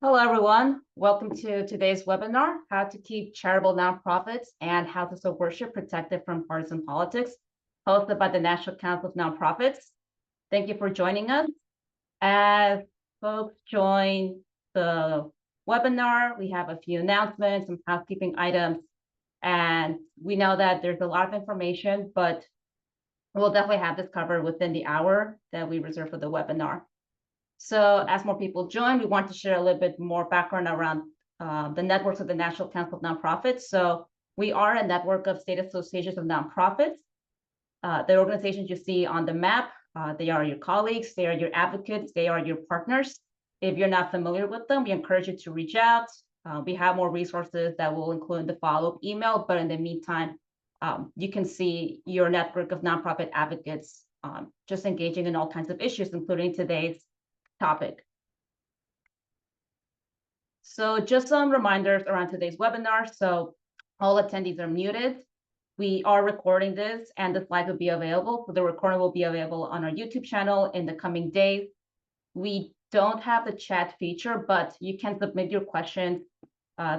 Hello, everyone. Welcome to today's webinar, How to Keep Charitable Nonprofits and How to Sow Worship Protected from Partisan Politics, hosted by the National Council of Nonprofits. Thank you for joining us. As folks join the webinar, we have a few announcements, some housekeeping items, and we know that there's a lot of information, but we'll definitely have this covered within the hour that we reserve for the webinar. So as more people join, we want to share a little bit more background around the networks of the National Council of Nonprofits. So we are a network of state associations of nonprofits. The organizations you see on the map, they are your colleagues, they are your advocates, they are your partners. If you're not familiar with them, we encourage you to reach out. We have more resources that will include in the follow-up email, but in the meantime, you can see your network of nonprofit advocates just engaging in all kinds of issues, including today's topic. So just some reminders around today's webinar. So all attendees are muted. We are recording this and the slides will be available. So the recording will be available on our YouTube channel in the coming days. We don't have the chat feature, but you can submit your questions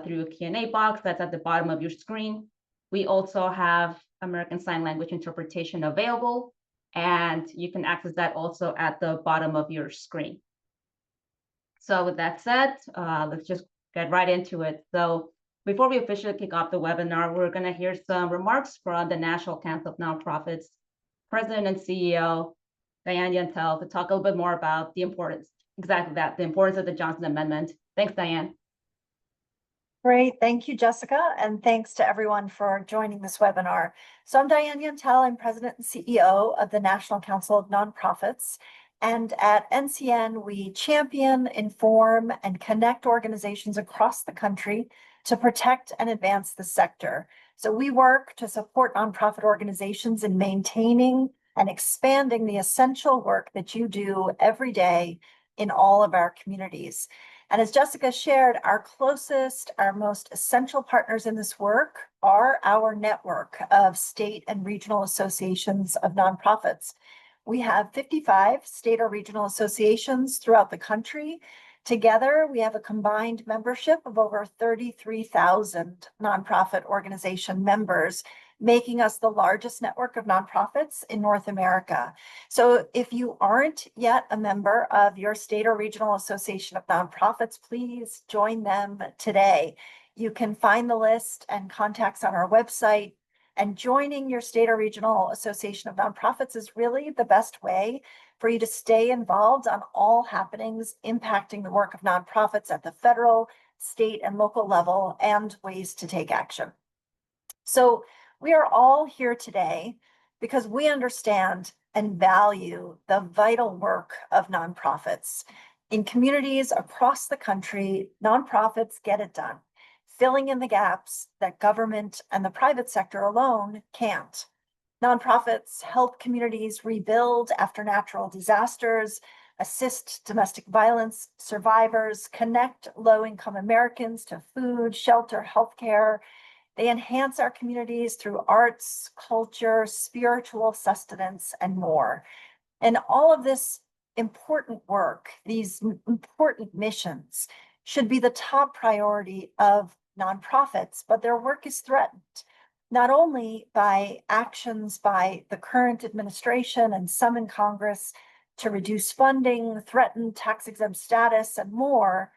through a Q&A box that's at the bottom of your screen. We also have American Sign Language interpretation available, and you can access that also at the bottom of your screen. So with that said, let's just get right into it. So before we officially kick off the webinar, we're going to hear some remarks from the National Council of Nonprofits President and CEO, Diane Yentel, to talk a little bit more about the importance, exactly that, the importance of the Johnson Amendment. Thanks, Diane. Great. Thank you, Jessica. And thanks to everyone for joining this webinar. So I'm Diane Yentel. I'm President and CEO of the National Council of Nonprofits. And at NCN, we champion, inform, and connect organizations across the country to protect and advance the sector. So we work to support nonprofit organizations in maintaining and expanding the essential work that you do every day in all of our communities. And as Jessica shared, our closest, our most essential partners in this work are our network of state and regional associations of nonprofits. We have 55 state or regional associations throughout the country. Together, we have a combined membership of over 33,000 nonprofit organization members, making us the largest network of nonprofits in North America. So if you aren't yet a member of your state or regional association of nonprofits, please join them today. You can find the list and contacts on our website. And joining your state or regional association of nonprofits is really the best way for you to stay involved on all happenings impacting the work of nonprofits at the federal, state, and local level, and ways to take action. So we are all here today because we understand and value the vital work of nonprofits. In communities across the country, nonprofits get it done, filling in the gaps that government and the private sector alone can't. Nonprofits help communities rebuild after natural disasters, assist domestic violence survivors, connect low-income Americans to food, shelter, healthcare. They enhance our communities through arts, culture, spiritual sustenance, and more. And all of this important work, these important missions, should be the top priority of nonprofits, but their work is threatened, not only by actions by the current administration and some in Congress to reduce funding, threaten tax-exempt status, and more,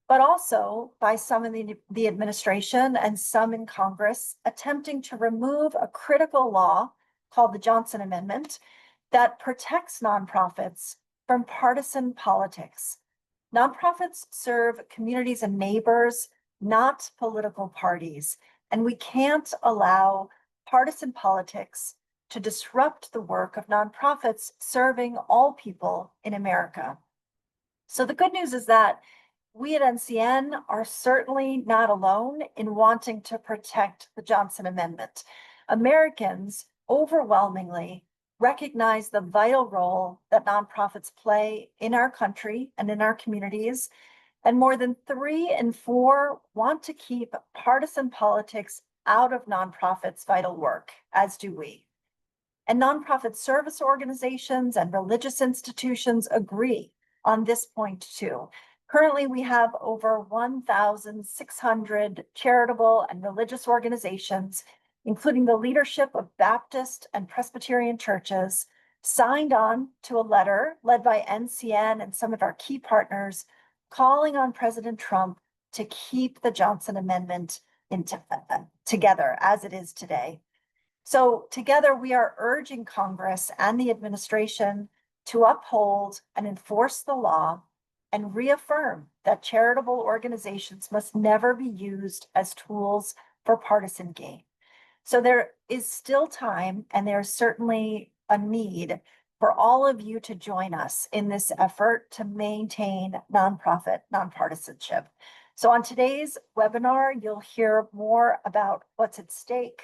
but also by some in the administration and some in Congress attempting to remove a critical law called the Johnson Amendment that protects nonprofits from partisan politics. Nonprofits serve communities and neighbors, not political parties, and we can't allow partisan politics to disrupt the work of nonprofits serving all people in America. So the good news is that we at NCN are certainly not alone in wanting to protect the Johnson Amendment. Americans overwhelmingly recognize the vital role that nonprofits play in our country and in our communities. And more than 3 in 4 want to keep partisan politics out of nonprofits' vital work, as do we. And nonprofit service organizations and religious institutions agree on this point too. Currently, we have over 1,600 charitable and religious organizations, including the leadership of Baptist and Presbyterian churches, signed on to a letter led by NCN and some of our key partners, calling on President Trump to keep the Johnson Amendment together as it is today. So together, we are urging Congress and the administration to uphold and enforce the law and reaffirm that charitable organizations must never be used as tools for partisan gain. So there is still time, and there's certainly a need for all of you to join us in this effort to maintain nonprofit nonpartisanship. So on today's webinar, you'll hear more about what's at stake,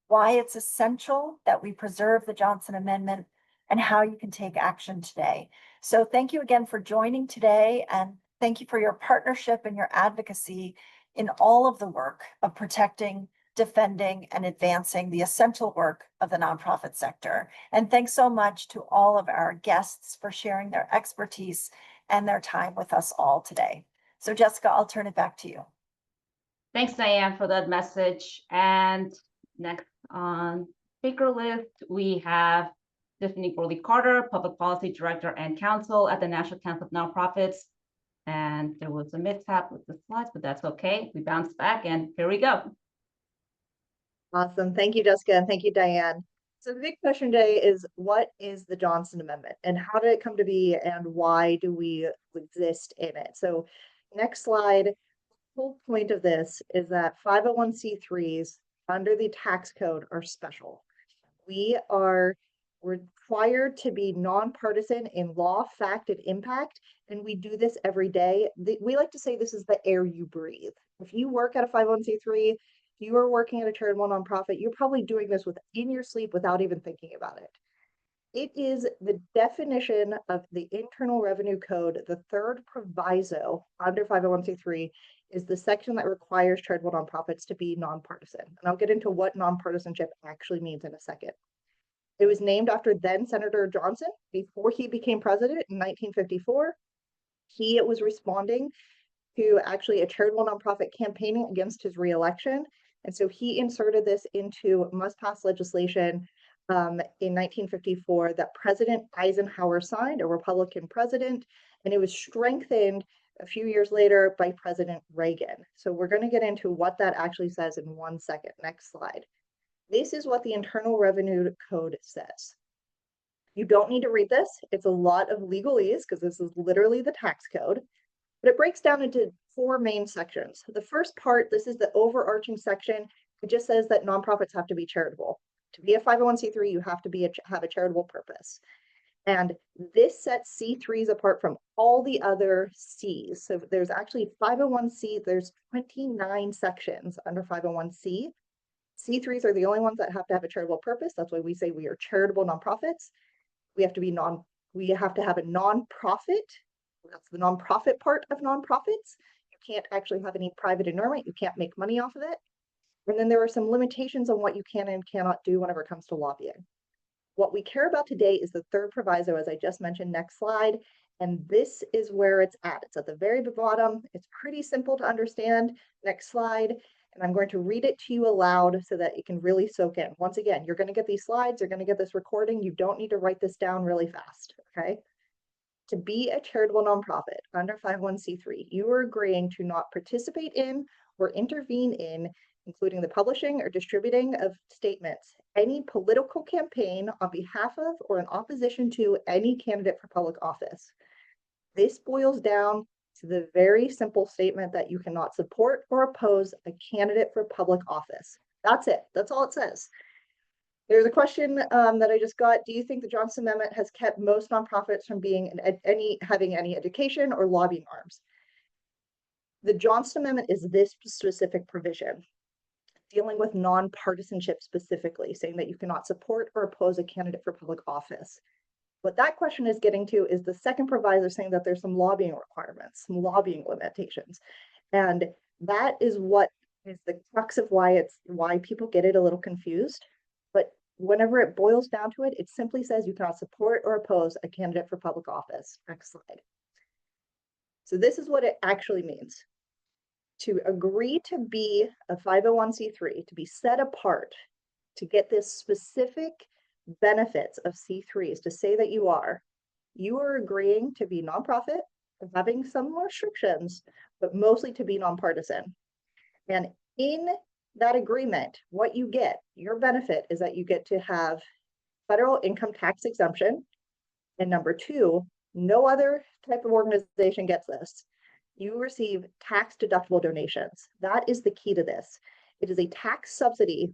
why it's essential that we preserve the Johnson Amendment, and how you can take action today. So thank you again for joining today, and thank you for your partnership and your advocacy in all of the work of protecting, defending, and advancing the essential work of the nonprofit sector. And thanks so much to all of our guests for sharing their expertise and their time with us all today. So Jessica, I'll turn it back to you. Thanks, Diane, for that message. And next on speaker list, we have Tiffany Gourley-Carter, Public Policy Director and Counsel at the National Council of Nonprofits. And there was a mishap with the slides, but that's okay. We bounced back and here we go. Awesome. Thank you, Jessica, and thank you, Diane. So the big question today is, what is the Johnson Amendment and how did it come to be and why do we exist in it? So next slide. The whole point of this is that 501c3s under the tax code are special. We are required to be nonpartisan in law, fact, and impact, and we do this every day. We like to say this is the air you breathe. If you work at a 501c3, you are working at a charitable nonprofit, you're probably doing this in your sleep without even thinking about it. It is the definition of the Internal Revenue Code. The third proviso under 501c3 is the section that requires charitable nonprofits to be nonpartisan. And I'll get into what nonpartisanship actually means in a second. It was named after then Senator Johnson before he became president in 1954. He was responding to actually a charitable nonprofit campaigning against his reelection. And so he inserted this into must-pass legislation in 1954 that President Eisenhower signed, a Republican president, and it was strengthened a few years later by President Reagan. So we're going to get into what that actually says in 1 second. Next slide. This is what the Internal Revenue Code says. You don't need to read this. It's a lot of legalese because this is literally the tax code, but it breaks down into 4 main sections. The first part, this is the overarching section. It just says that nonprofits have to be charitable. To be a 501c3, you have to have a charitable purpose. And this sets C3s apart from all the other Cs. So there's actually 501c, there's 29 sections under 501c. C3s are the only ones that have to have a charitable purpose. That's why we say we are charitable nonprofits. We have to have a nonprofit. That's the nonprofit part of nonprofits. You can't actually have any private endowment. You can't make money off of it. And then there are some limitations on what you can and cannot do whenever it comes to lobbying. What we care about today is the third proviso, as I just mentioned. Next slide. And this is where it's at. It's at the very bottom. It's pretty simple to understand. Next slide. And I'm going to read it to you aloud so that it can really soak in. Once again, you're going to get these slides. You're going to get this recording. You don't need to write this down really fast. Okay. To be a charitable nonprofit under 501c3, you are agreeing to not participate in or intervene in, including the publishing or distributing of statements, any political campaign on behalf of or in opposition to any candidate for public office. This boils down to the very simple statement that you cannot support or oppose a candidate for public office. That's it. That's all it says. There's a question that I just got. Do you think the Johnson Amendment has kept most nonprofits from having any education or lobbying arms? The Johnson Amendment is this specific provision dealing with nonpartisanship specifically, saying that you cannot support or oppose a candidate for public office. What that question is getting to is the second proviso saying that there's some lobbying requirements, some lobbying limitations. And that is what is the crux of why people get it a little confused. But whenever it boils down to it, it simply says you cannot support or oppose a candidate for public office. Next slide. So this is what it actually means. To agree to be a 501c3, to be set apart, to get this specific benefits of C3s, to say that you are agreeing to be nonprofit, having some restrictions, but mostly to be nonpartisan. And in that agreement, what you get, your benefit is that you get to have federal income tax exemption. And number two, no other type of organization gets this. You receive tax deductible donations. That is the key to this. It is a tax subsidy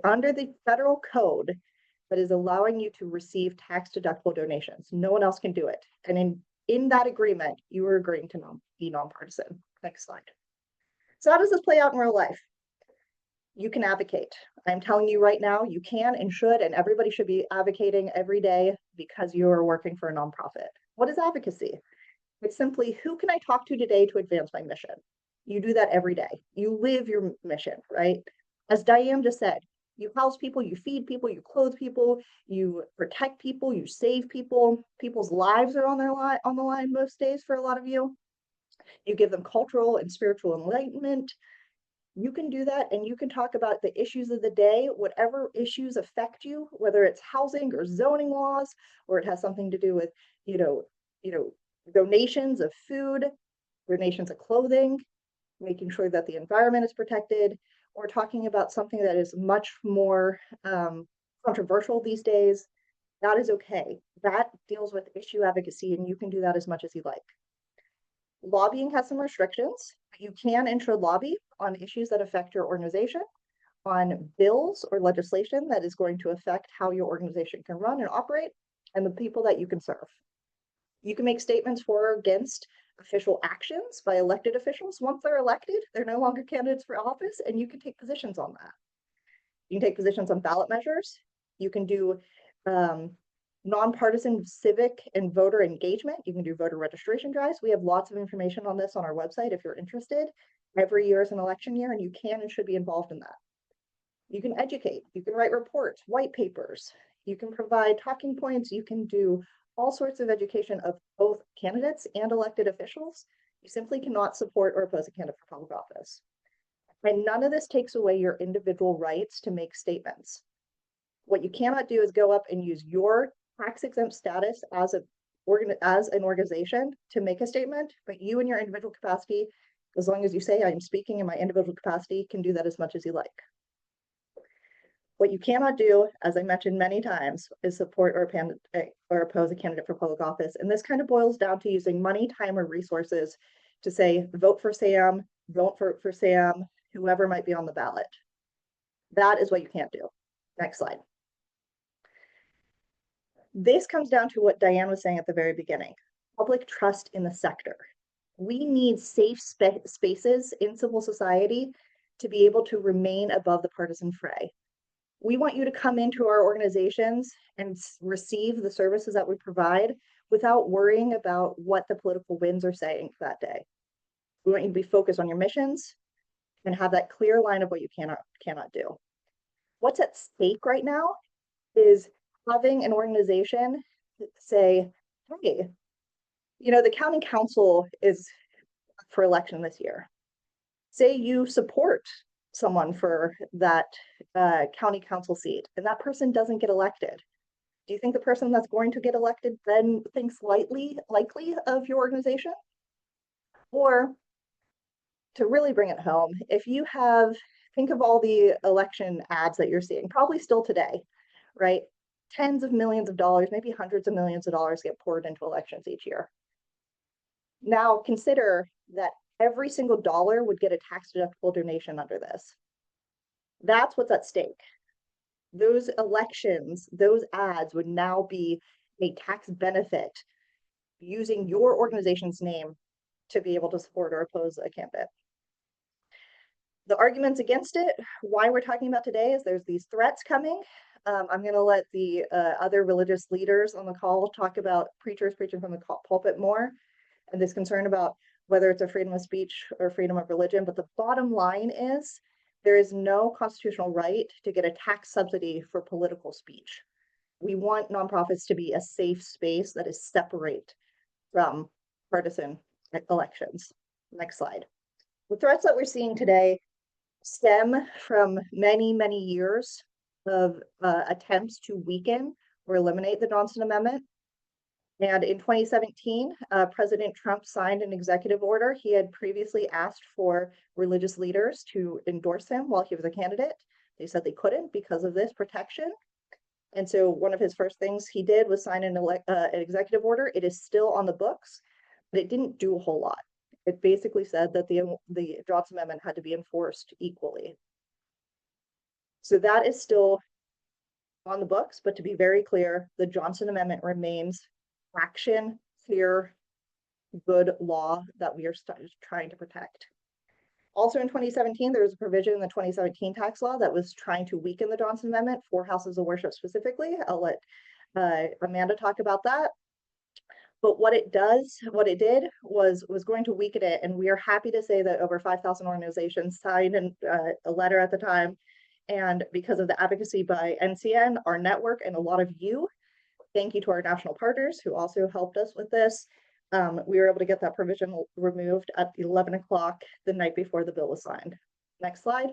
under the federal code that is allowing you to receive tax deductible donations. No one else can do it. And in that agreement, you are agreeing to be nonpartisan. Next slide. So how does this play out in real life? You can advocate. I'm telling you right now, you can and should, and everybody should be advocating every day because you are working for a nonprofit. What is advocacy? It's simply, who can I talk to today to advance my mission? You do that every day. You live your mission, right? As Diane just said, you house people, you feed people, you clothe people, you protect people, you save people. People's lives are on the line most days for a lot of you. You give them cultural and spiritual enlightenment. You can do that, and you can talk about the issues of the day, whatever issues affect you, whether it's housing or zoning laws, or it has something to do with, donations of food, donations of clothing, making sure that the environment is protected, or talking about something that is much more controversial these days. That is okay. That deals with issue advocacy, and you can do that as much as you like. Lobbying has some restrictions. You can and should lobby on issues that affect your organization, on bills or legislation that is going to affect how your organization can run and operate, and the people that you can serve. You can make statements for or against official actions by elected officials. Once they're elected, they're no longer candidates for office, and you can take positions on that. You can take positions on ballot measures. You can do nonpartisan civic and voter engagement. You can do voter registration drives. We have lots of information on this on our website if you're interested. Every year is an election year, and you can and should be involved in that. You can educate. You can write reports, white papers. You can provide talking points. You can do all sorts of education of both candidates and elected officials. You simply cannot support or oppose a candidate for public office. And none of this takes away your individual rights to make statements. What you cannot do is go up and use your tax exempt status as an organization to make a statement, but you in your individual capacity, as long as you say I am speaking in my individual capacity, can do that as much as you like. What you cannot do, as I mentioned many times, is support or oppose a candidate for public office. And this kind of boils down to using money, time, or resources to say, vote for Sam, vote for Sam, whoever might be on the ballot. That is what you can't do. Next slide. This comes down to what Diane was saying at the very beginning, public trust in the sector. We need safe spaces in civil society to be able to remain above the partisan fray. We want you to come into our organizations and receive the services that we provide without worrying about what the political winds are saying that day. We want you to be focused on your missions and have that clear line of what you cannot do. What's at stake right now is having an organization say, hey, the county council is for election this year. Say you support someone for that county council seat, and that person doesn't get elected. Do you think the person that's going to get elected then thinks likely of your organization? Or to really bring it home, if you think of all the election ads that you're seeing, probably still today, right? Tens of millions of dollars, maybe hundreds of millions of dollars get poured into elections each year. Now consider that every single dollar would get a tax deductible donation under this. That's what's at stake. Those elections, those ads would now be a tax benefit using your organization's name to be able to support or oppose a candidate. The arguments against it, why we're talking about today, is there's these threats coming. I'm going to let the other religious leaders on the call talk about preachers preaching from the pulpit more, and this concern about whether it's a freedom of speech or freedom of religion. But the bottom line is there is no constitutional right to get a tax subsidy for political speech. We want nonprofits to be a safe space that is separate from partisan elections. Next slide. The threats that we're seeing today stem from many, many years of attempts to weaken or eliminate the Johnson Amendment. And in 2017, President Trump signed an executive order. He had previously asked for religious leaders to endorse him while he was a candidate. They said they couldn't because of this protection. And so one of his first things he did was sign an executive order. It is still on the books, but it didn't do a whole lot. It basically said that the Johnson Amendment had to be enforced equally. So that is still on the books, but to be very clear, the Johnson Amendment remains action, clear, good law that we are trying to protect. Also in 2017, there was a provision in the 2017 tax law that was trying to weaken the Johnson Amendment for houses of worship specifically. I'll let Amanda talk about that. But what it did was going to weaken it. And we are happy to say that over 5,000 organizations signed a letter at the time. And because of the advocacy by NCN, our network, and a lot of you, thank you to our national partners who also helped us with this. We were able to get that provision removed at 11 o'clock the night before the bill was signed. Next slide.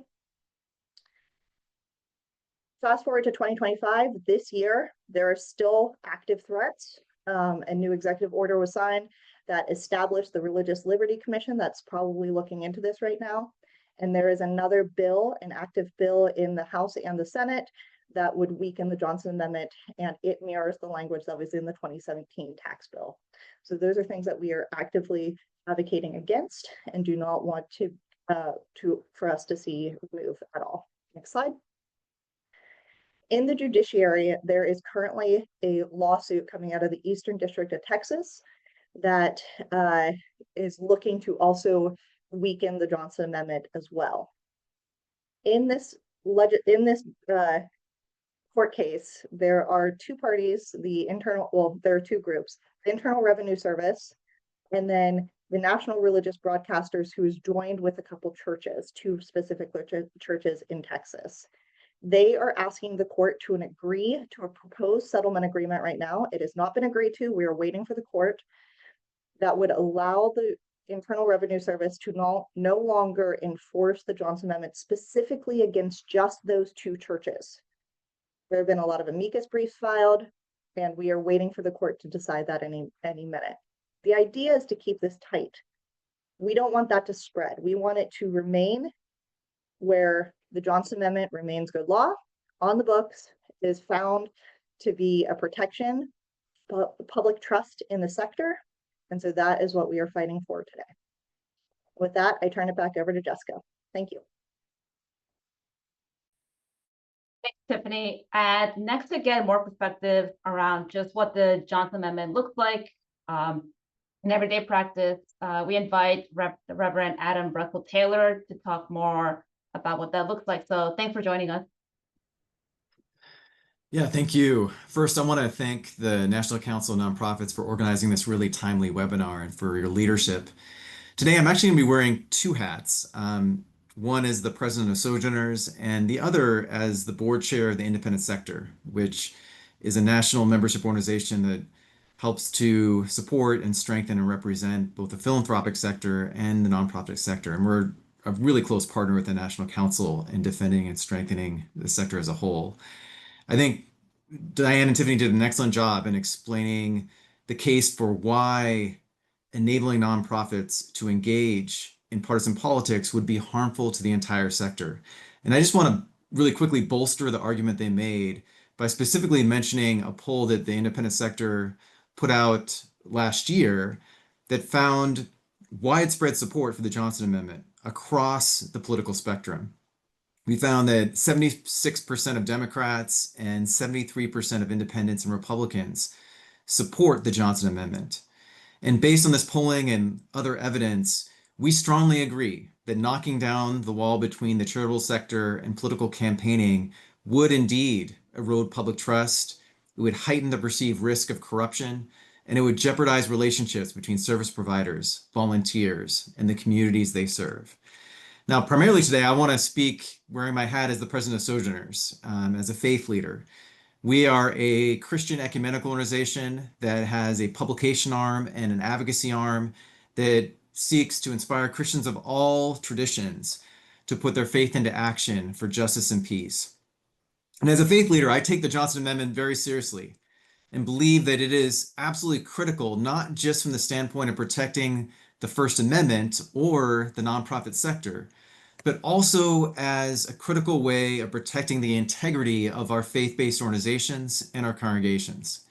Fast forward to 2025, this year, there are still active threats. A new executive order was signed that established the Religious Liberty Commission that's probably looking into this right now. And there is another bill, an active bill in the House and the Senate that would weaken the Johnson Amendment, and it mirrors the language that was in the 2017 tax bill. So those are things that we are actively advocating against and do not want for us to see move at all. Next slide. In the judiciary, there is currently a lawsuit coming out of the Eastern District of Texas that is looking to also weaken the Johnson Amendment as well. In this court case, there are two parties, there are two groups, the Internal Revenue Service, and then the National Religious Broadcasters, who is joined with a couple churches, two specific churches in Texas. They are asking the court to agree to a proposed settlement agreement right now. It has not been agreed to. We are waiting for the court that would allow the Internal Revenue Service to no longer enforce the Johnson Amendment specifically against just those two churches. There have been a lot of amicus briefs filed, and we are waiting for the court to decide that any minute. The idea is to keep this tight. We don't want that to spread. We want it to remain where the Johnson Amendment remains good law, on the books, is found to be a protection, public trust in the sector. And so that is what we are fighting for today. With that, I turn it back over to Jessica. Thank you. Thanks, Tiffany. And next, to get more perspective around just what the Johnson Amendment looks like in everyday practice, we invite Reverend Adam Russell-Taylor to talk more about what that looks like. So thanks for joining us. Yeah, thank you. First, I want to thank the National Council of Nonprofits for organizing this really timely webinar and for your leadership. Today, I'm actually going to be wearing two hats. One is the president of Sojourners, and the other as the board chair of the Independent Sector, which is a national membership organization that helps to support and strengthen and represent both the philanthropic sector and the nonprofit sector. And we're a really close partner with the National Council in defending and strengthening the sector as a whole. I think Diane and Tiffany did an excellent job in explaining the case for why enabling nonprofits to engage in partisan politics would be harmful to the entire sector. And I just want to really quickly bolster the argument they made by specifically mentioning a poll that the independent sector put out last year that found widespread support for the Johnson Amendment across the political spectrum. We found that 76% of Democrats and 73% of independents and Republicans support the Johnson Amendment. And based on this polling and other evidence, we strongly agree that knocking down the wall between the charitable sector and political campaigning would indeed erode public trust, it would heighten the perceived risk of corruption, and it would jeopardize relationships between service providers, volunteers, and the communities they serve. Now, primarily today, I want to speak wearing my hat as the president of Sojourners, as a faith leader. We are a Christian ecumenical organization that has a publication arm and an advocacy arm that seeks to inspire Christians of all traditions to put their faith into action for justice and peace. And as a faith leader, I take the Johnson Amendment very seriously and believe that it is absolutely critical, not just from the standpoint of protecting the First Amendment or the nonprofit sector, but also as a critical way of protecting the integrity of our faith-based organizations and our congregations.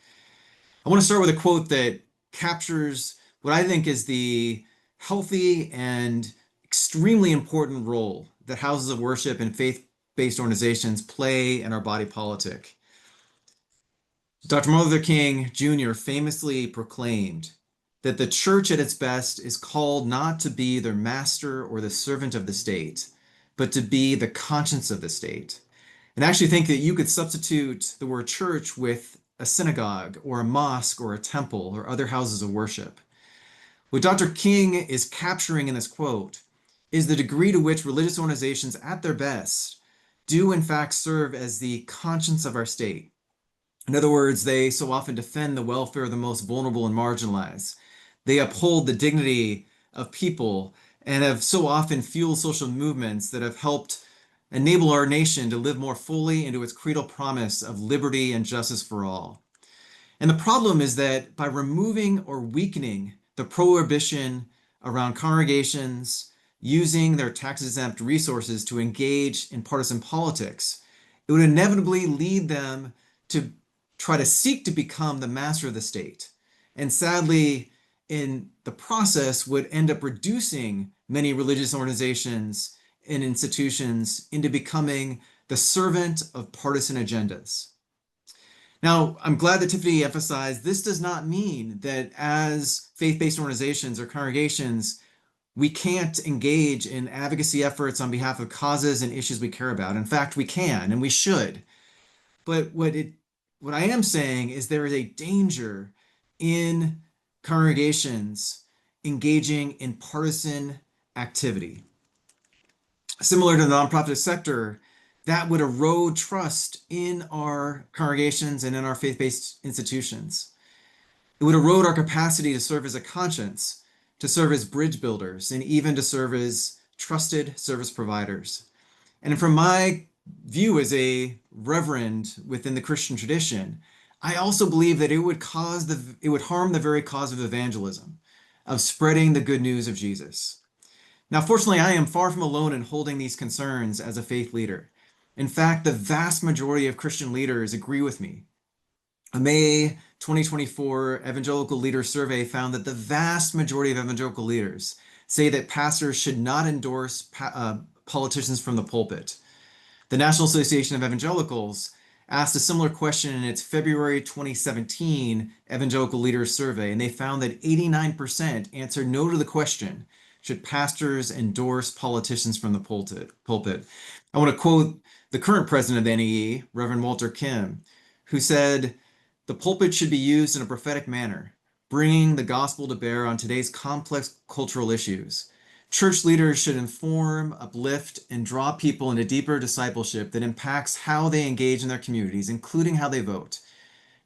I want to start with a quote that captures what I think is the healthy and extremely important role that houses of worship and faith-based organizations play in our body politic. Dr. Martin Luther King Jr. famously proclaimed that the church at its best is called not to be the master or the servant of the state, but to be the conscience of the state. And I actually think that you could substitute the word church with a synagogue or a mosque or a temple or other houses of worship. What Dr. King is capturing in this quote is the degree to which religious organizations at their best do in fact serve as the conscience of our state. In other words, they so often defend the welfare of the most vulnerable and marginalized. They uphold the dignity of people and have so often fueled social movements that have helped enable our nation to live more fully into its creedal promise of liberty and justice for all. And the problem is that by removing or weakening the prohibition around congregations using their tax-exempt resources to engage in partisan politics, it would inevitably lead them to try to seek to become the master of the state. And sadly, in the process, would end up reducing many religious organizations and institutions into becoming the servant of partisan agendas. Now, I'm glad that Tiffany emphasized this does not mean that as faith-based organizations or congregations, we can't engage in advocacy efforts on behalf of causes and issues we care about. In fact, we can and we should. But what I am saying is there is a danger in congregations engaging in partisan activity. Similar to the nonprofit sector, that would erode trust in our congregations and in our faith-based institutions. It would erode our capacity to serve as a conscience, to serve as bridge builders, and even to serve as trusted service providers. And from my view as a reverend within the Christian tradition, I also believe that it would harm the very cause of evangelism, of spreading the good news of Jesus. Now, fortunately, I am far from alone in holding these concerns as a faith leader. In fact, the vast majority of Christian leaders agree with me. A May 2024 Evangelical Leader Survey found that the vast majority of evangelical leaders say that pastors should not endorse politicians from the pulpit. The National Association of Evangelicals asked a similar question in its February 2017 Evangelical Leaders Survey, and they found that 89% answered no to the question, should pastors endorse politicians from the pulpit? I want to quote the current president of the NAE, Reverend Walter Kim, who said, "The pulpit should be used in a prophetic manner, bringing the gospel to bear on today's complex cultural issues. Church leaders should inform, uplift, and draw people into deeper discipleship that impacts how they engage in their communities, including how they vote.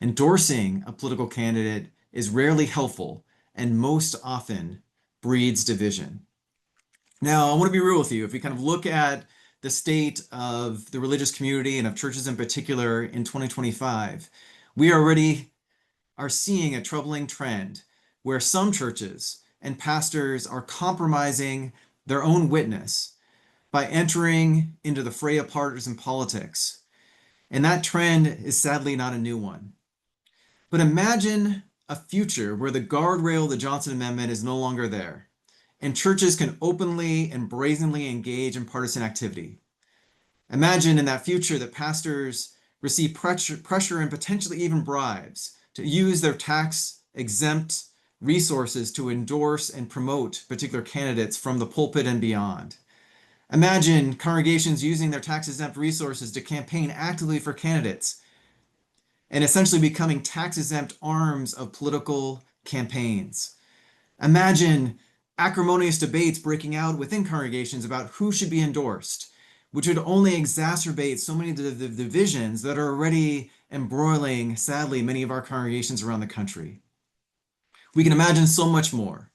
Endorsing a political candidate is rarely helpful and most often breeds division." Now, I want to be real with you. If we kind of look at the state of the religious community and of churches in particular in 2025, we already are seeing a troubling trend where some churches and pastors are compromising their own witness by entering into the fray of partisan politics. And that trend is sadly not a new one. But imagine a future where the guardrail of the Johnson Amendment is no longer there, and churches can openly and brazenly engage in partisan activity. Imagine in that future that pastors receive pressure and potentially even bribes to use their tax-exempt resources to endorse and promote particular candidates from the pulpit and beyond. Imagine congregations using their tax-exempt resources to campaign actively for candidates and essentially becoming tax-exempt arms of political campaigns. Imagine acrimonious debates breaking out within congregations about who should be endorsed, which would only exacerbate so many of the divisions that are already embroiling, sadly, many of our congregations around the country. We can imagine so much more.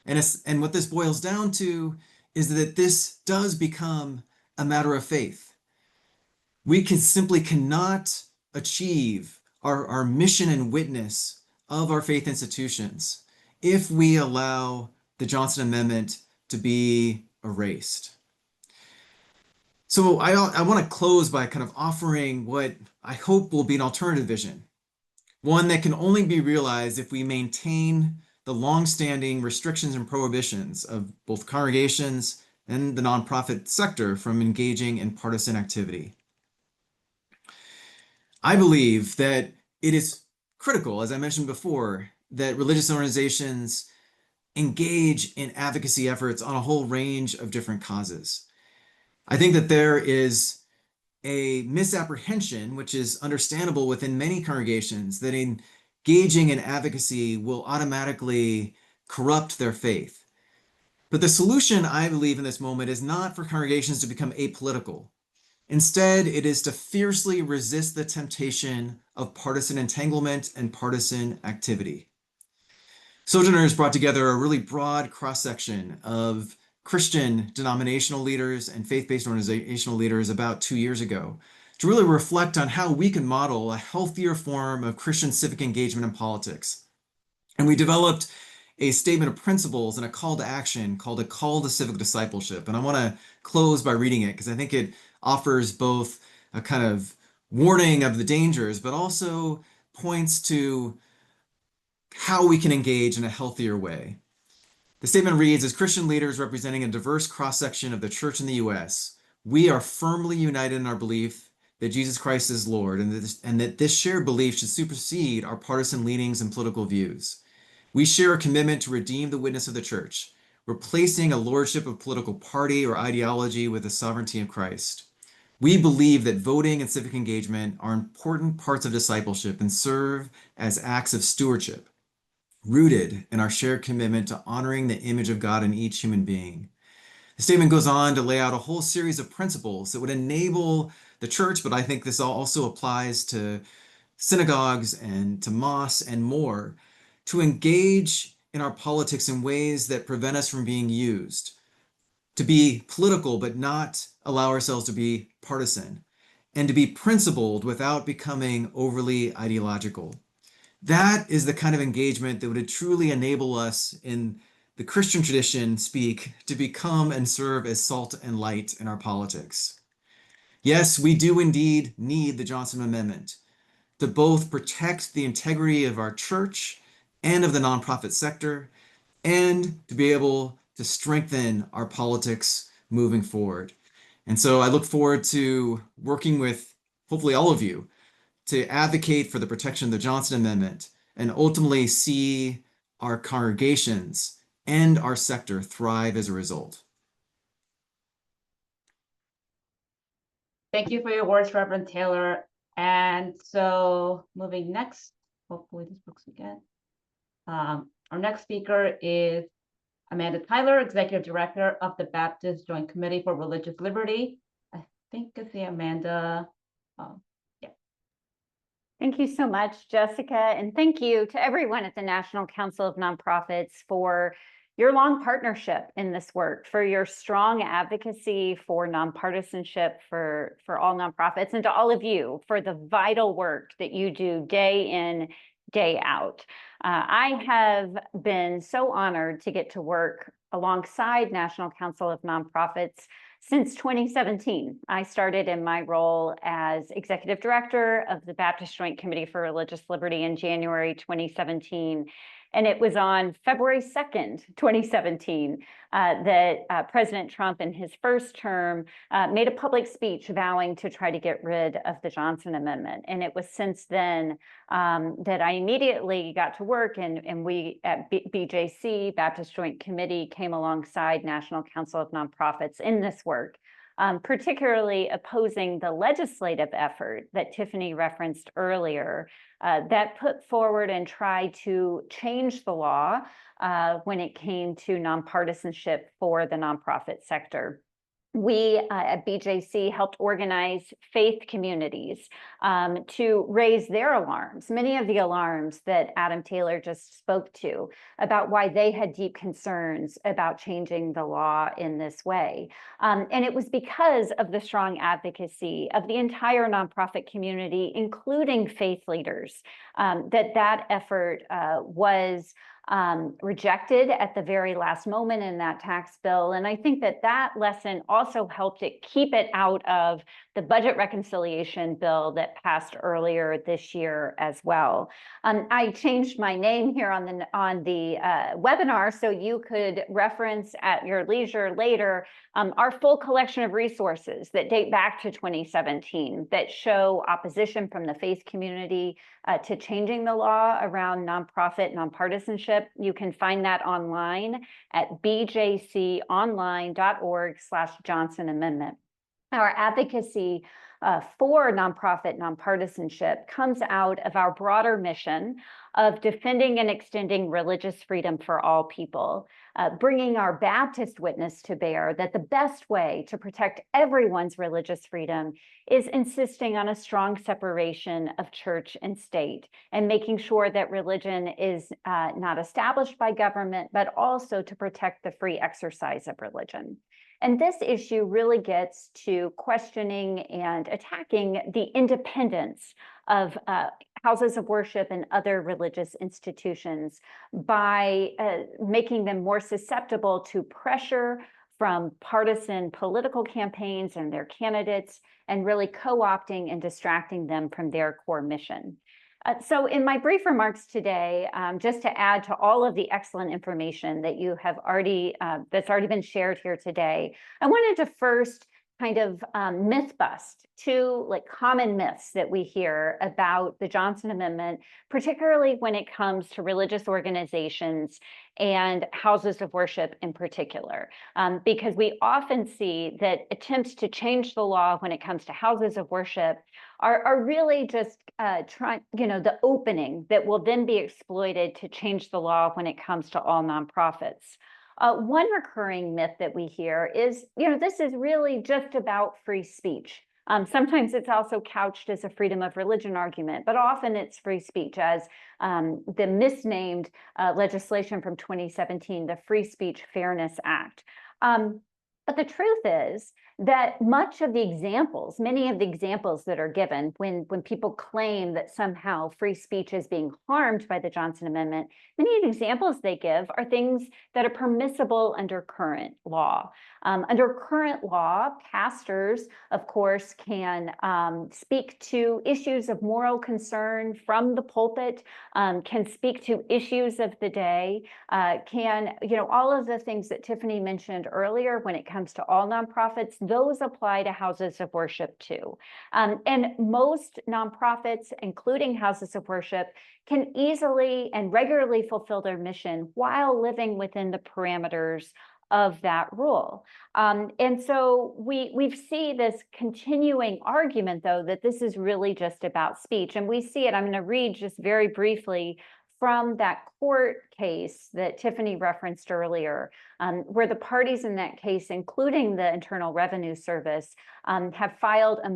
And what this boils down to is that this does become a matter of faith. We simply cannot achieve our mission and witness of our faith institutions if we allow the Johnson Amendment to be erased. So I want to close by kind of offering what I hope will be an alternative vision, one that can only be realized if we maintain the longstanding restrictions and prohibitions of both congregations and the nonprofit sector from engaging in partisan activity. I believe that it is critical, as I mentioned before, that religious organizations engage in advocacy efforts on a whole range of different causes. I think that there is a misapprehension, which is understandable within many congregations, that engaging in advocacy will automatically corrupt their faith. But the solution, I believe, in this moment is not for congregations to become apolitical. Instead, it is to fiercely resist the temptation of partisan entanglement and partisan activity. Sojourners brought together a really broad cross-section of Christian denominational leaders and faith-based organizational leaders about 2 years ago to really reflect on how we can model a healthier form of Christian civic engagement in politics. And we developed a statement of principles and a call to action called a call to civic discipleship. And I want to close by reading it because I think it offers both a kind of warning of the dangers, but also points to how we can engage in a healthier way. The statement reads, as Christian leaders representing a diverse cross-section of the church in the U.S., we are firmly united in our belief that Jesus Christ is Lord and that this shared belief should supersede our partisan leanings and political views. We share a commitment to redeem the witness of the church, replacing a lordship of political party or ideology with the sovereignty of Christ. We believe that voting and civic engagement are important parts of discipleship and serve as acts of stewardship, rooted in our shared commitment to honoring the image of God in each human being. The statement goes on to lay out a whole series of principles that would enable the church, but I think this also applies to synagogues and to mosques and more, to engage in our politics in ways that prevent us from being used, to be political but not allow ourselves to be partisan, and to be principled without becoming overly ideological. That is the kind of engagement that would truly enable us in the Christian tradition speak to become and serve as salt and light in our politics. Yes, we do indeed need the Johnson Amendment to both protect the integrity of our church and of the nonprofit sector, and to be able to strengthen our politics moving forward. And so I look forward to working with hopefully all of you to advocate for the protection of the Johnson Amendment and ultimately see our congregations and our sector thrive as a result. Thank you for your words, Reverend Taylor. And so moving next, hopefully this works again. Our next speaker is Amanda Tyler, Executive Director of the Baptist Joint Committee for Religious Liberty. I think I see Amanda. Yeah. Thank you so much, Jessica. And thank you to everyone at the National Council of Nonprofits for your long partnership in this work, for your strong advocacy for nonpartisanship for all nonprofits, and to all of you for the vital work that you do day in, day out. I have been so honored to get to work alongside National Council of Nonprofits since 2017. I started in my role as Executive Director of the Baptist Joint Committee for Religious Liberty in January 2017. And it was on February 2nd, 2017, that President Trump in his first term made a public speech vowing to try to get rid of the Johnson Amendment. And it was since then that I immediately got to work, and we at BJC, Baptist Joint Committee, came alongside National Council of Nonprofits in this work, particularly opposing the legislative effort that Tiffany referenced earlier that put forward and tried to change the law when it came to nonpartisanship for the nonprofit sector. we at BJC helped organize faith communities to raise their alarms, many of the alarms that Adam Taylor just spoke to about why they had deep concerns about changing the law in this way. And it was because of the strong advocacy of the entire nonprofit community, including faith leaders, that effort was rejected at the very last moment in that tax bill. And I think that lesson also helped it keep it out of the budget reconciliation bill that passed earlier this year as well. I changed my name here on the webinar so you could reference at your leisure later our full collection of resources that date back to 2017 that show opposition from the faith community to changing the law around nonprofit nonpartisanship. You can find that online at bjconline.org/Johnson Amendment. Our advocacy for nonprofit nonpartisanship comes out of our broader mission of defending and extending religious freedom for all people, bringing our Baptist witness to bear that the best way to protect everyone's religious freedom is insisting on a strong separation of church and state and making sure that religion is not established by government, but also to protect the free exercise of religion. And this issue really gets to questioning and attacking the independence of houses of worship and other religious institutions by making them more susceptible to pressure from partisan political campaigns and their candidates, and really co-opting and distracting them from their core mission. So in my brief remarks today, just to add to all of the excellent information that you have already, that's already been shared here today, I wanted to first kind of myth bust two common myths that we hear about the Johnson Amendment, particularly when it comes to religious organizations and houses of worship in particular, because we often see that attempts to change the law when it comes to houses of worship are really just trying, the opening that will then be exploited to change the law when it comes to all nonprofits. One recurring myth that we hear is, this is really just about free speech. Sometimes it's also couched as a freedom of religion argument, but often it's free speech, as the misnamed legislation from 2017, the Free Speech Fairness Act. But the truth is that many of the examples that are given when people claim that somehow free speech is being harmed by the Johnson Amendment, many of the examples they give are things that are permissible under current law. Under current law, pastors, of course, can speak to issues of moral concern from the pulpit, can speak to issues of the day, all of the things that Tiffany mentioned earlier when it comes to all nonprofits, those apply to houses of worship too. And most nonprofits, including houses of worship, can easily and regularly fulfill their mission while living within the parameters of that rule. And so we see this continuing argument, though, that this is really just about speech. And we see it, I'm going to read just very briefly from that court case that Tiffany referenced earlier, where the parties in that case, including the Internal Revenue Service, have filed a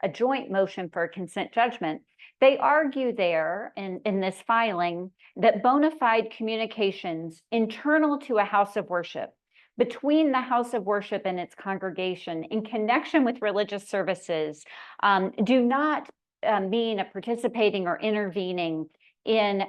joint motion for a consent judgment. They argue there in this filing that bona fide communications internal to a house of worship between the house of worship and its congregation in connection with religious services do not mean a participating or intervening in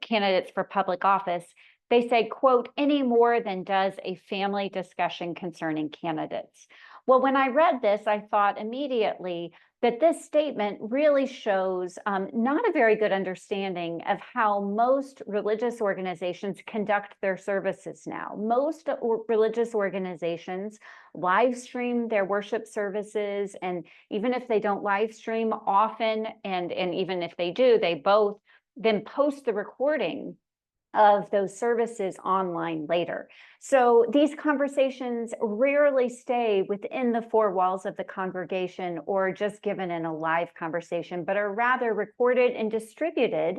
candidates for public office. They say, quote, any more than does a family discussion concerning candidates. Well, when I read this, I thought immediately that this statement really shows not a very good understanding of how most religious organizations conduct their services now. Most religious organizations live stream their worship services, and even if they don't live stream often, and even if they do, they both then post the recording of those services online later. So these conversations rarely stay within the four walls of the congregation or just given in a live conversation, but are rather recorded and distributed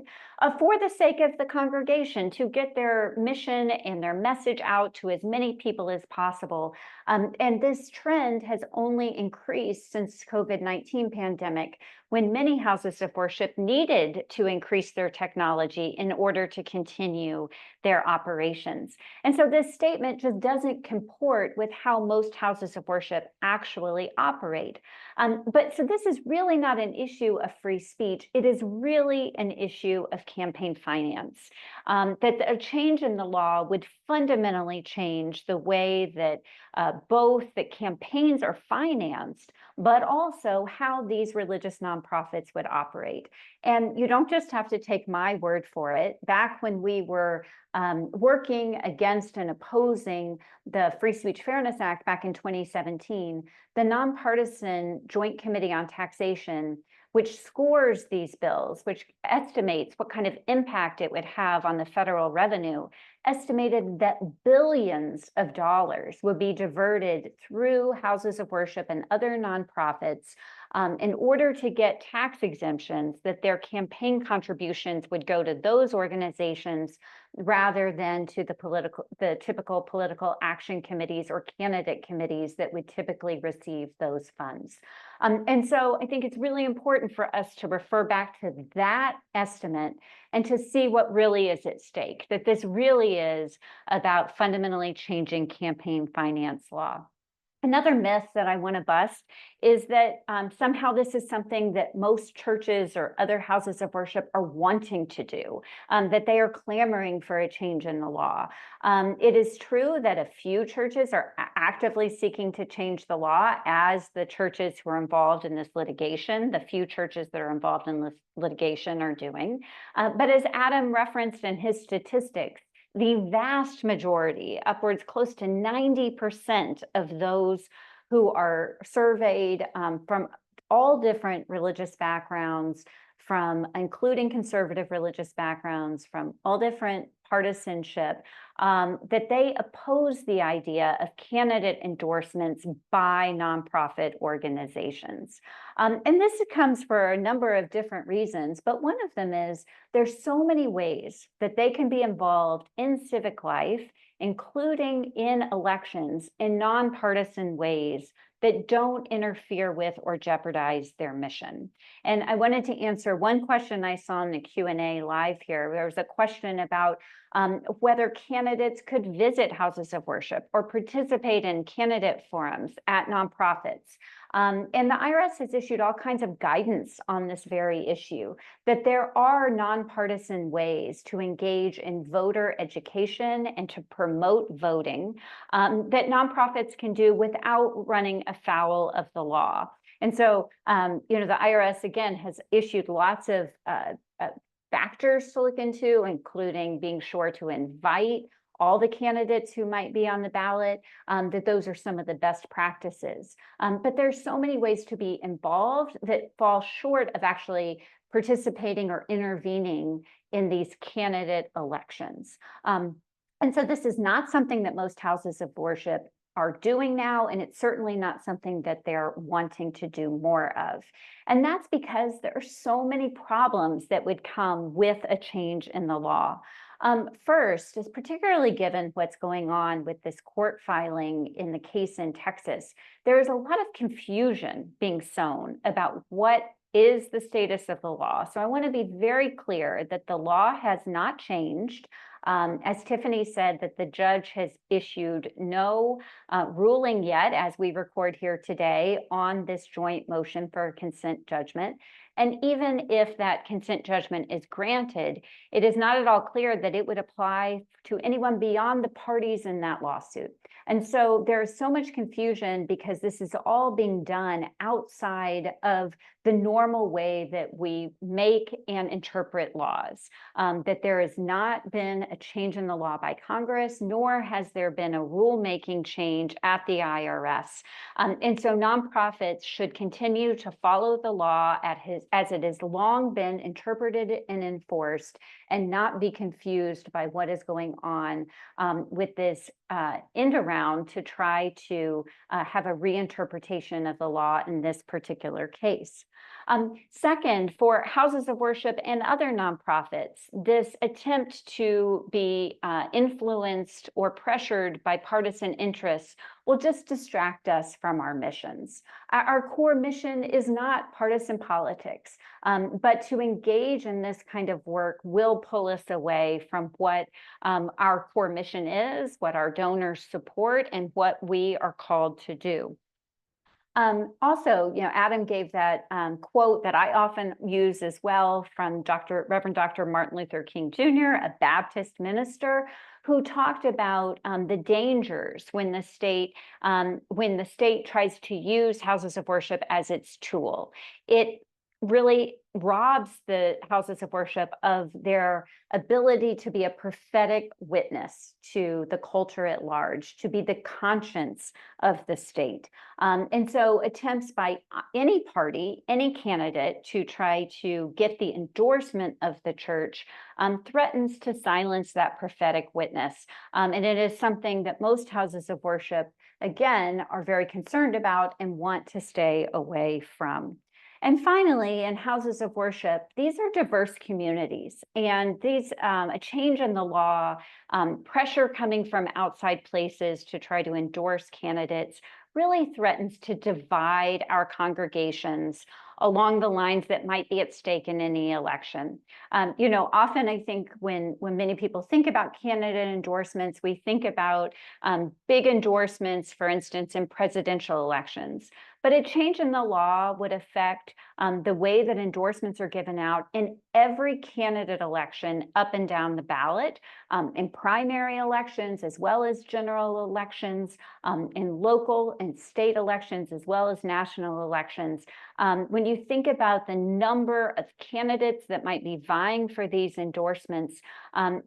for the sake of the congregation to get their mission and their message out to as many people as possible. And this trend has only increased since COVID-19 pandemic, when many houses of worship needed to increase their technology in order to continue their operations. And so this statement just doesn't comport with how most houses of worship actually operate. But so this is really not an issue of free speech. It is really an issue of campaign finance. That a change in the law would fundamentally change the way that both the campaigns are financed, but also how these religious nonprofits would operate. And you don't just have to take my word for it. Back when we were working against and opposing the Free Speech Fairness Act back in 2017, the Nonpartisan Joint Committee on Taxation, which scores these bills, which estimates what kind of impact it would have on the federal revenue, estimated that billions of dollars would be diverted through houses of worship and other nonprofits in order to get tax exemptions, that their campaign contributions would go to those organizations rather than to the typical political action committees or candidate committees that would typically receive those funds. And so I think it's really important for us to refer back to that estimate and to see what really is at stake, that this really is about fundamentally changing campaign finance law. Another myth that I want to bust is that somehow this is something that most churches or other houses of worship are wanting to do, that they are clamoring for a change in the law. It is true that a few churches are actively seeking to change the law, as the churches who are involved in this litigation, the few churches that are involved in this litigation are doing. But as Adam referenced in his statistics, the vast majority, upwards close to 90% of those who are surveyed from all different religious backgrounds, from including conservative religious backgrounds, from all different partisanship, that they oppose the idea of candidate endorsements by nonprofit organizations. And this comes for a number of different reasons, but one of them is there's so many ways that they can be involved in civic life, including in elections, in nonpartisan ways that don't interfere with or jeopardize their mission. And I wanted to answer one question I saw in the Q&A live here. There was a question about whether candidates could visit houses of worship or participate in candidate forums at nonprofits. And the IRS has issued all kinds of guidance on this very issue, that there are nonpartisan ways to engage in voter education and to promote voting that nonprofits can do without running afoul of the law. And so, the IRS, again, has issued lots of factors to look into, including being sure to invite all the candidates who might be on the ballot, that those are some of the best practices. But there's so many ways to be involved that fall short of actually participating or intervening in these candidate elections. And so this is not something that most houses of worship are doing now, and it's certainly not something that they're wanting to do more of. And that's because there are so many problems that would come with a change in the law. First, is particularly given what's going on with this court filing in the case in Texas, there is a lot of confusion being sown about what is the status of the law. So I want to be very clear that the law has not changed. As Tiffany said, that the judge has issued no ruling yet, as we record here today, on this joint motion for consent judgment. And even if that consent judgment is granted, it is not at all clear that it would apply to anyone beyond the parties in that lawsuit. And so there is so much confusion because this is all being done outside of the normal way that we make and interpret laws, that there has not been a change in the law by Congress, nor has there been a rulemaking change at the IRS. And so nonprofits should continue to follow the law as it has long been interpreted and enforced, and not be confused by what is going on with this end around to try to have a reinterpretation of the law in this particular case. Second, for houses of worship and other nonprofits, this attempt to be influenced or pressured by partisan interests will just distract us from our missions. Our core mission is not partisan politics, but to engage in this kind of work will pull us away from what our core mission is, what our donors support, and what we are called to do. Also, Adam gave that quote that I often use as well from Reverend Dr. Martin Luther King Jr., a Baptist minister, who talked about the dangers when the state tries to use houses of worship as its tool. It really robs the houses of worship of their ability to be a prophetic witness to the culture at large, to be the conscience of the state. And so attempts by any party, any candidate to try to get the endorsement of the church threatens to silence that prophetic witness. And it is something that most houses of worship, again, are very concerned about and want to stay away from. And finally, in houses of worship, these are diverse communities, and these a change in the law, pressure coming from outside places to try to endorse candidates really threatens to divide our congregations along the lines that might be at stake in any election. Often I think when many people think about candidate endorsements, we think about big endorsements, for instance, in presidential elections. But a change in the law would affect the way that endorsements are given out in every candidate election up and down the ballot, in primary elections, as well as general elections, in local and state elections, as well as national elections. When you think about the number of candidates that might be vying for these endorsements,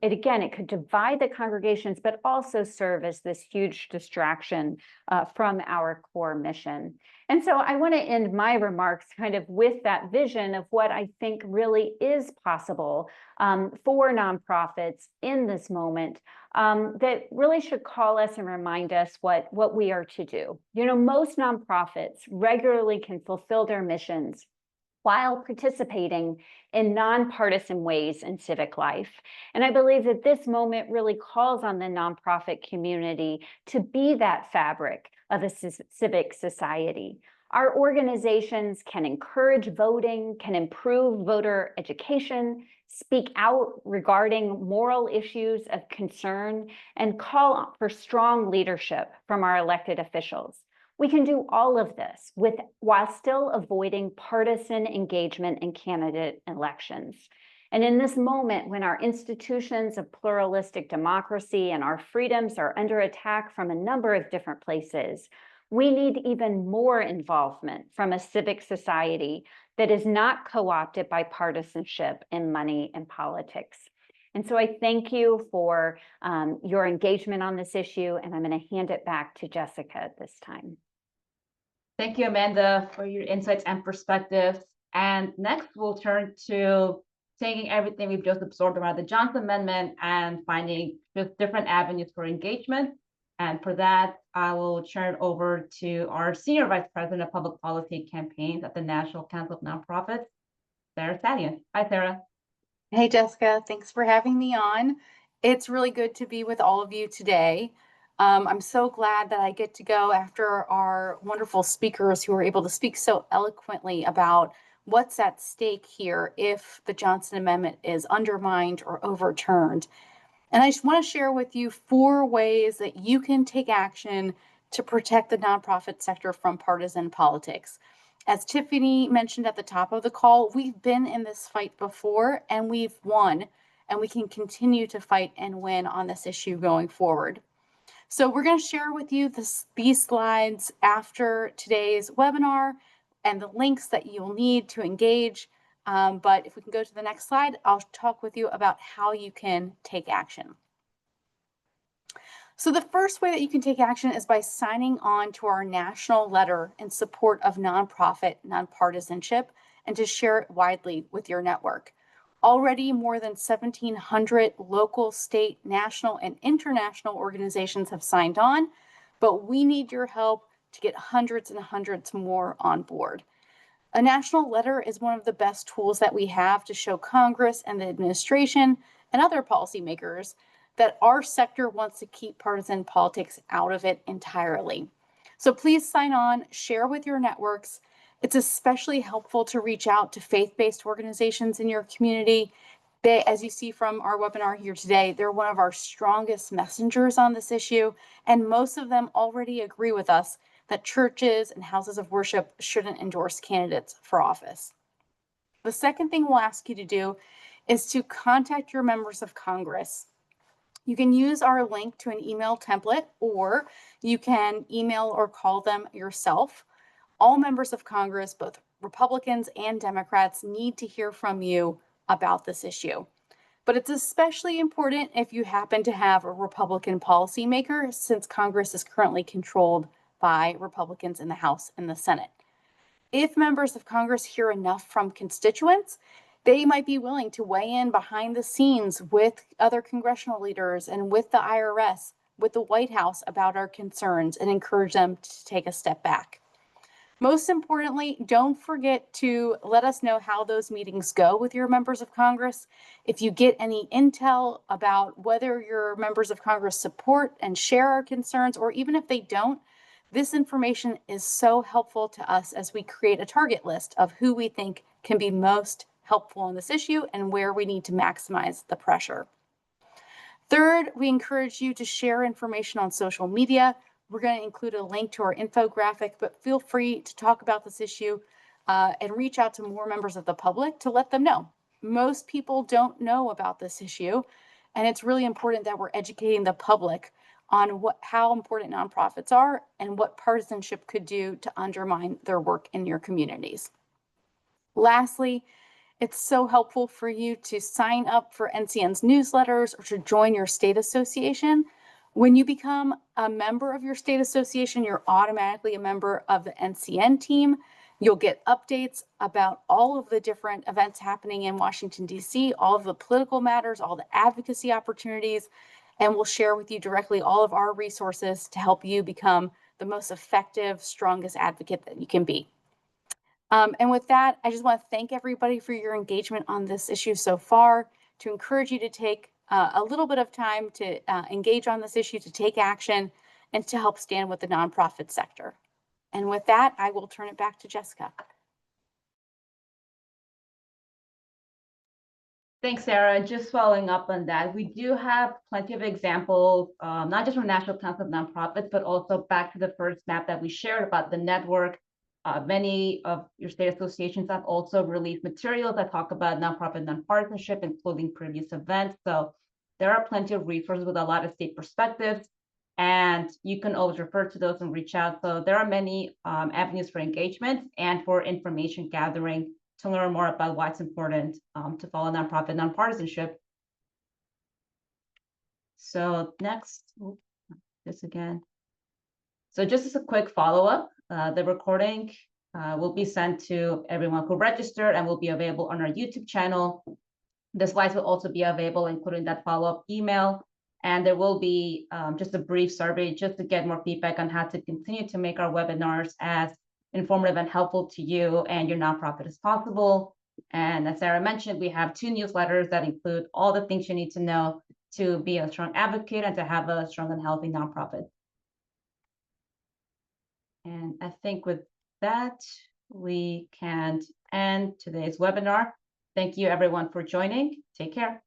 it could divide the congregations, but also serve as this huge distraction from our core mission. And so I want to end my remarks kind of with that vision of what I think really is possible for nonprofits in this moment, that really should call us and remind us what we are to do. Most nonprofits regularly can fulfill their missions while participating in nonpartisan ways in civic life. And I believe that this moment really calls on the nonprofit community to be that fabric of a civic society. Our organizations can encourage voting, can improve voter education, speak out regarding moral issues of concern, and call for strong leadership from our elected officials. We can do all of this while still avoiding partisan engagement in candidate elections. And in this moment, when our institutions of pluralistic democracy and our freedoms are under attack from a number of different places, we need even more involvement from a civic society that is not co-opted by partisanship and money and politics. And so I thank you for your engagement on this issue, and I'm going to hand it back to Jessica at this time. Thank you, Amanda, for your insights and perspectives. And next, we'll turn to taking everything we've just absorbed around the Johnson Amendment and finding just different avenues for engagement. And for that, I will turn it over to our Senior Vice President of Public Policy Campaigns at the National Council of Nonprofits, Sarah Saadian. Hi, Sarah. Hey, Jessica. Thanks for having me on. It's really good to be with all of you today. I'm so glad that I get to go after our wonderful speakers who are able to speak so eloquently about what's at stake here if the Johnson Amendment is undermined or overturned. And I just want to share with you 4 ways that you can take action to protect the nonprofit sector from partisan politics. As Tiffany mentioned at the top of the call, we've been in this fight before and we've won, and we can continue to fight and win on this issue going forward. So we're going to share with you these slides after today's webinar. and the links that you'll need to engage. But if we can go to the next slide, I'll talk with you about how you can take action. So the first way that you can take action is by signing on to our national letter in support of nonprofit nonpartisanship and to share it widely with your network. Already more than 1,700 local, state, national, and international organizations have signed on, but we need your help to get hundreds and hundreds more on board. A national letter is one of the best tools that we have to show Congress and the administration and other policymakers that our sector wants to keep partisan politics out of it entirely. So please sign on, share with your networks. It's especially helpful to reach out to faith-based organizations in your community. They, as you see from our webinar here today, they're one of our strongest messengers on this issue, and most of them already agree with us that churches and houses of worship shouldn't endorse candidates for office. The second thing we'll ask you to do is to contact your members of Congress. You can use our link to an email template, or you can email or call them yourself. All members of Congress, both Republicans and Democrats, need to hear from you about this issue. But it's especially important if you happen to have a Republican policymaker, since Congress is currently controlled by Republicans in the House and the Senate. If members of Congress hear enough from constituents, they might be willing to weigh in behind the scenes with other congressional leaders and with the IRS, with the White House about our concerns and encourage them to take a step back. Most importantly, don't forget to let us know how those meetings go with your members of Congress. If you get any intel about whether your members of Congress support and share our concerns, or even if they don't, this information is so helpful to us as we create a target list of who we think can be most helpful on this issue and where we need to maximize the pressure. Third, we encourage you to share information on social media. We're going to include a link to our infographic, but feel free to talk about this issue and reach out to more members of the public to let them know. Most people don't know about this issue, and it's really important that we're educating the public on how important nonprofits are and what partisanship could do to undermine their work in your communities. Lastly, it's so helpful for you to sign up for NCN's newsletters or to join your state association. When you become a member of your state association, you're automatically a member of the NCN team. You'll get updates about all of the different events happening in Washington, D.C., all of the political matters, all the advocacy opportunities, and we'll share with you directly all of our resources to help you become the most effective, strongest advocate that you can be. And with that, I just want to thank everybody for your engagement on this issue so far, to encourage you to take a little bit of time to engage on this issue, to take action, and to help stand with the nonprofit sector. And with that, I will turn it back to Jessica. Thanks, Sarah. And just following up on that, we do have plenty of examples, not just from National Council of Nonprofits, but also back to the first map that we shared about the network. Many of your state associations have also released materials that talk about nonprofit nonpartisanship, including previous events. So there are plenty of resources with a lot of state perspectives, and you can always refer to those and reach out. So there are many avenues for engagement and for information gathering to learn more about why it's important to follow nonprofit nonpartisanship. So next, this again. So just as a quick follow-up, the recording will be sent to everyone who registered and will be available on our YouTube channel. The slides will also be available, including that follow-up email. And there will be just a brief survey just to get more feedback on how to continue to make our webinars as informative and helpful to you and your nonprofit as possible. And as Sarah mentioned, we have 2 newsletters that include all the things you need to know to be a strong advocate and to have a strong and healthy nonprofit. And I think with that, we can end today's webinar. Thank you everyone for joining. Take care.